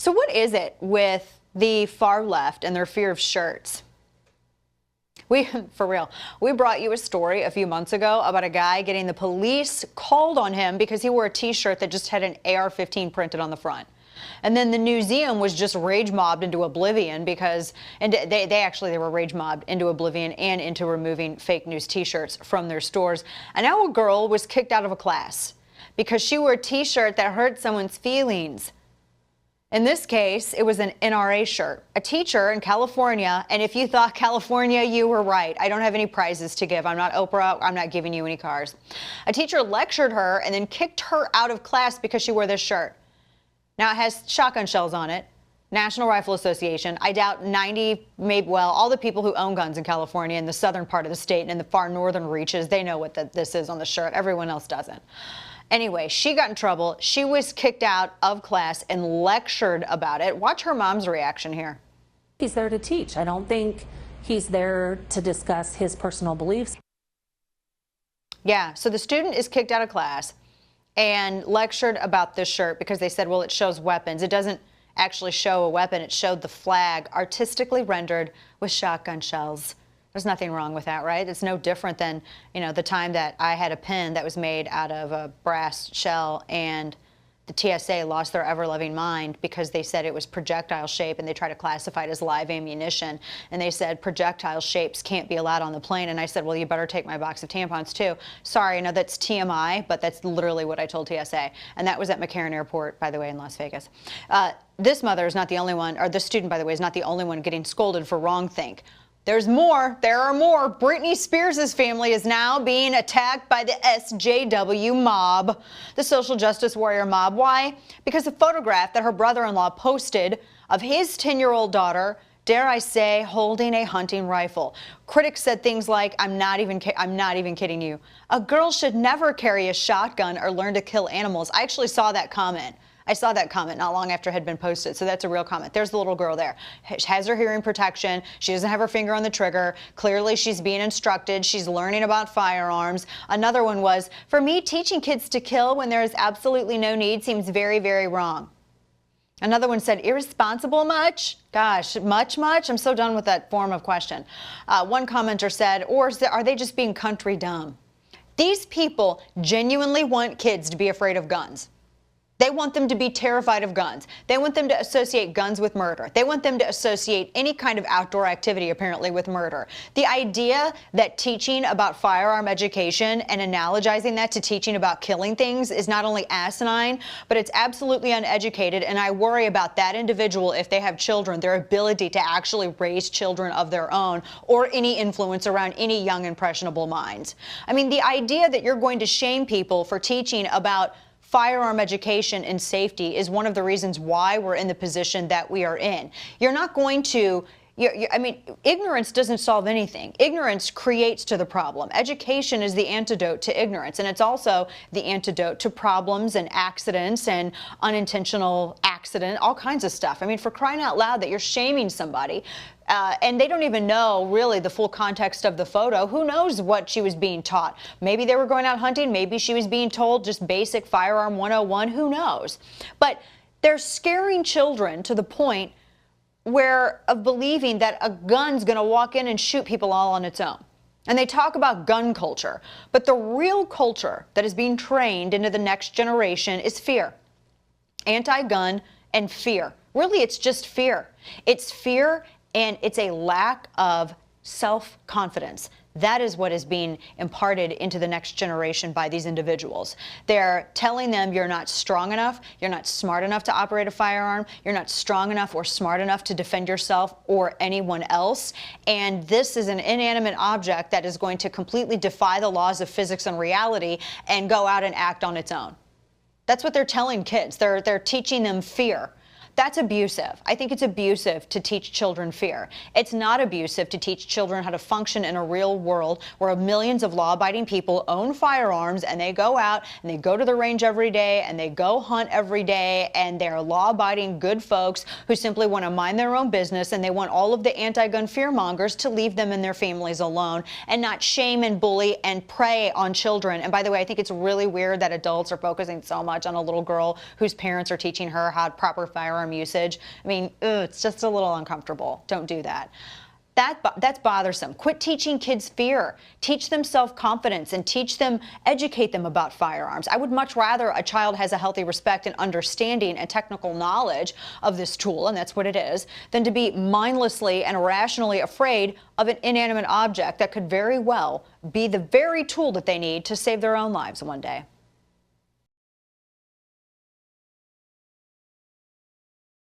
So what is it with the far left and their fear of shirts? For real, we brought you a story a few months ago about a guy getting the police called on him because he wore a t-shirt that just had an AR-15 printed on the front. And then the museum was just rage mobbed into oblivion because, and they were rage mobbed into oblivion and into removing fake news t-shirts from their stores. And now a girl was kicked out of a class because she wore a t-shirt that hurt someone's feelings. In this case, it was an NRA shirt. A teacher in California, and if you thought California, you were right. I don't have any prizes to give. I'm not Oprah. I'm not giving you any cars. A teacher lectured her and then kicked her out of class because she wore this shirt. Now, it has shotgun shells on it. National Rifle Association. I doubt 90, maybe, well, all the people who own guns in California in the southern part of the state and in the far northern reaches, they know what this is on the shirt. Everyone else doesn't. Anyway, she got in trouble. She was kicked out of class and lectured about it. Watch her mom's reaction here. He's there to teach. I don't think he's there to discuss his personal beliefs. Yeah, so the student is kicked out of class and lectured about this shirt because they said, well, it shows weapons. It doesn't actually show a weapon. It showed the flag artistically rendered with shotgun shells. There's nothing wrong with that, right? It's no different than, you know, the time that I had a pin that was made out of a brass shell and the TSA lost their ever-loving mind because they said it was projectile shape and they tried to classify it as live ammunition. And they said projectile shapes can't be allowed on the plane. And I said, well, you better take my box of tampons too. Sorry, I know that's TMI, but that's literally what I told TSA. And that was at McCarran Airport, by the way, in Las Vegas. This mother is not the only one, or this student, by the way, is not the only one getting scolded for wrongthink. There's more. There are more. Britney Spears' family is now being attacked by the SJW mob, the social justice warrior mob. Why? Because a photograph that her brother-in-law posted of his 10-year-old daughter, dare I say, holding a hunting rifle. Critics said things like, I'm not even kidding you. A girl should never carry a shotgun or learn to kill animals. I actually saw that comment. I saw that comment not long after it had been posted, so that's a real comment. There's the little girl there. She has her hearing protection. She doesn't have her finger on the trigger. Clearly, she's being instructed. She's learning about firearms. Another one was, for me, teaching kids to kill when there is absolutely no need seems very, very wrong. Another one said, irresponsible much? Gosh, much? I'm so done with that form of question. One commenter said, or are they just being country dumb? These people genuinely want kids to be afraid of guns. They want them to be terrified of guns. They want them to associate guns with murder. They want them to associate any kind of outdoor activity, apparently, with murder. The idea that teaching about firearm education and analogizing that to teaching about killing things is not only asinine, but it's absolutely uneducated, and I worry about that individual, if they have children, their ability to actually raise children of their own or any influence around any young, impressionable minds. I mean, the idea that you're going to shame people for teaching about firearm education and safety is one of the reasons why we're in the position that we are in. You're not going to, I mean, ignorance doesn't solve anything. Ignorance creates to the problem. Education is the antidote to ignorance, and it's also the antidote to problems and accidents and unintentional accident, all kinds of stuff. I mean, for crying out loud that you're shaming somebody, and they don't even know really the full context of the photo. Who knows what she was being taught? Maybe they were going out hunting. Maybe she was being told just basic firearm 101. Who knows? But they're scaring children to the point of believing that a gun's going to walk in and shoot people all on its own. And they talk about gun culture. But the real culture that is being trained into the next generation is fear. Anti-gun and fear. Really, it's just fear. It's fear, and it's a lack of self-confidence. That is what is being imparted into the next generation by these individuals. They're telling them you're not strong enough, you're not smart enough to operate a firearm, you're not strong enough or smart enough to defend yourself or anyone else. And this is an inanimate object that is going to completely defy the laws of physics and reality and go out and act on its own. That's what they're telling kids. They're teaching them fear. That's abusive. I think it's abusive to teach children fear. It's not abusive to teach children how to function in a real world where millions of law-abiding people own firearms and they go out and they go to the range every day and they go hunt every day, and they're law-abiding good folks who simply want to mind their own business, and they want all of the anti-gun fearmongers to leave them and their families alone and not shame and bully and prey on children. And by the way, I think it's really weird that adults are focusing so much on a little girl whose parents are teaching her how proper firearm firearm usage. I mean, it's just a little uncomfortable. Don't do that. That's bothersome. Quit teaching kids fear. Teach them self-confidence and educate them about firearms. I would much rather a child has a healthy respect and understanding and technical knowledge of this tool, and that's what it is, than to be mindlessly and irrationally afraid of an inanimate object that could very well be the very tool that they need to save their own lives one day.